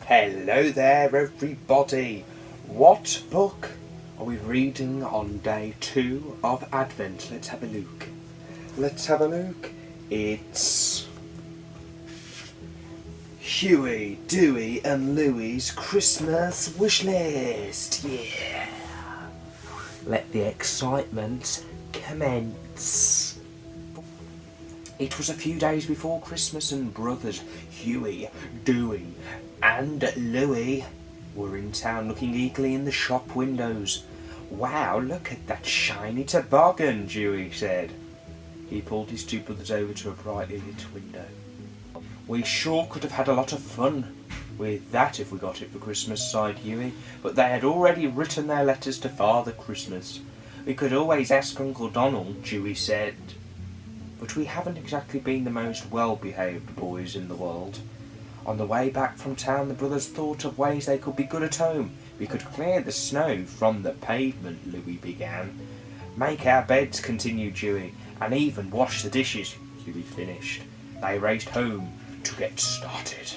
Hello there, everybody. What book are we reading on day 2 of Advent? Let's have a look. It's Huey, Dewey and Louie's Christmas wish list. Yeah. Let the excitement commence. It was a few days before Christmas and brothers Huey, Dewey and Louie were in town looking eagerly in the shop windows. "Wow, look at that shiny toboggan," Dewey said. He pulled his two brothers over to a brightly lit window. "We sure could have had a lot of fun with that if we got it for Christmas," sighed Huey, but they had already written their letters to Father Christmas. "We could always ask Uncle Donald," Dewey said. "But we haven't exactly been the most well-behaved boys in the world." On the way back from town, the brothers thought of ways they could be good at home. "We could clear the snow from the pavement," Louie began. "Make our beds," continued Dewey, "and even wash the dishes," Huey finished. They raced home to get started.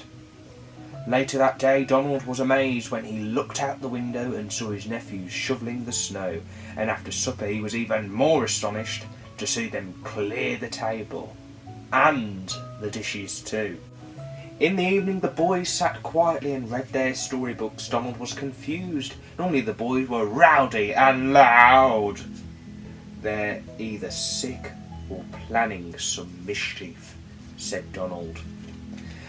Later that day, Donald was amazed when he looked out the window and saw his nephews shovelling the snow, and after supper he was even more astonished to see them clear the table, and the dishes too. In the evening the boys sat quietly and read their storybooks. Donald was confused. Normally the boys were rowdy and loud. "They're either sick or planning some mischief," said Donald.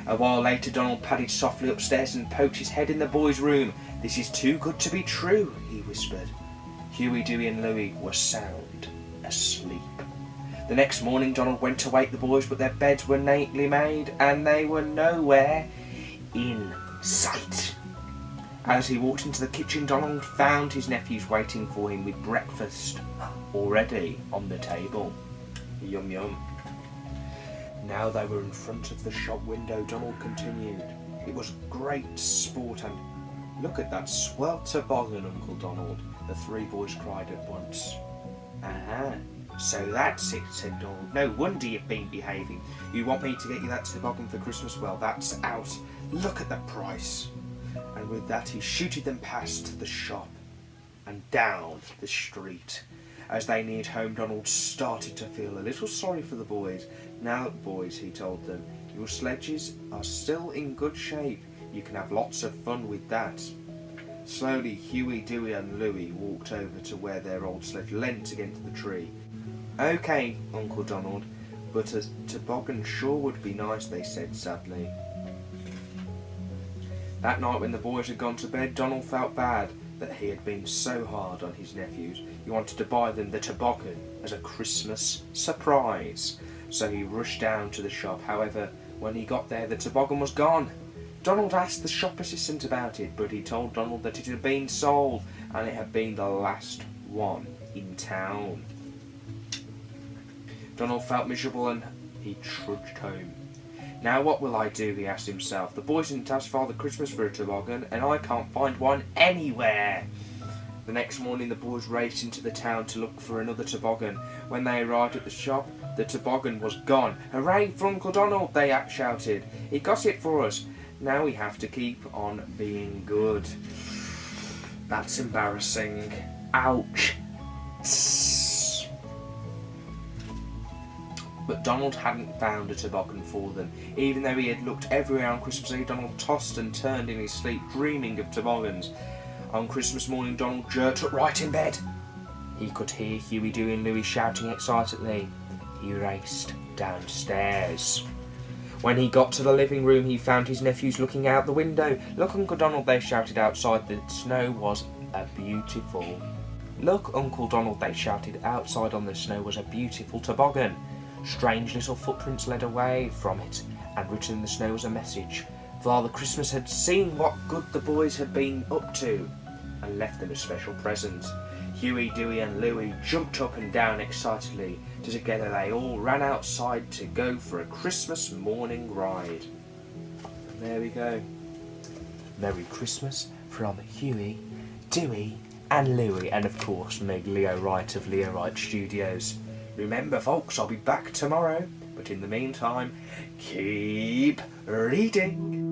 A while later Donald padded softly upstairs and poked his head in the boys' room. "This is too good to be true," he whispered. Huey, Dewey and Louie were sound asleep. The next morning Donald went to wake the boys, but their beds were neatly made and they were nowhere in sight. As he walked into the kitchen, Donald found his nephews waiting for him with breakfast already on the table. Yum yum. Now they were in front of the shop window. Donald continued, "It was great sport, and look at that swell toboggan, Uncle Donald," the three boys cried at once. "Aha, so that's it," said Donald. "No wonder you've been behaving. You want me to get you that toboggan for Christmas? Well, that's out. Look at the price." And with that he shooted them past the shop and down the street. As they neared home, Donald started to feel a little sorry for the boys. "Now, boys," he told them, "your sledges are still in good shape. You can have lots of fun with that." Slowly, Huey, Dewey and Louie walked over to where their old sledge leant against the tree. "Okay, Uncle Donald, but a toboggan sure would be nice," they said sadly. That night when the boys had gone to bed, Donald felt bad that he had been so hard on his nephews. He wanted to buy them the toboggan as a Christmas surprise, so he rushed down to the shop. However, when he got there, the toboggan was gone. Donald asked the shop assistant about it, but he told Donald that it had been sold and it had been the last one in town. Donald felt miserable and he trudged home. "Now what will I do?" he asked himself. "The boys didn't ask Father Christmas for a toboggan and I can't find one anywhere." The next morning the boys raced into the town to look for another toboggan. When they arrived at the shop, the toboggan was gone. "Hooray for Uncle Donald!" they shouted. "He got it for us. Now we have to keep on being good." That's embarrassing. Ouch. But Donald hadn't found a toboggan for them. Even though he had looked everywhere on Christmas Eve, Donald tossed and turned in his sleep, dreaming of toboggans. On Christmas morning, Donald jerked upright in bed. He could hear Huey, Dewey and Louie shouting excitedly. He raced downstairs. When he got to the living room, he found his nephews looking out the window. "Look, Uncle Donald," they shouted outside. The snow was beautiful. "Look, Uncle Donald," they shouted. Outside on the snow was a beautiful toboggan. Strange little footprints led away from it, and written in the snow was a message. Father Christmas had seen what good the boys had been up to, and left them a special present. Huey, Dewey and Louie jumped up and down excitedly. Together they all ran outside to go for a Christmas morning ride. And there we go. Merry Christmas from Huey, Dewey and Louie, and of course Meg Leo Wright of Leo Wright Studios. Remember folks, I'll be back tomorrow, but in the meantime, keep reading.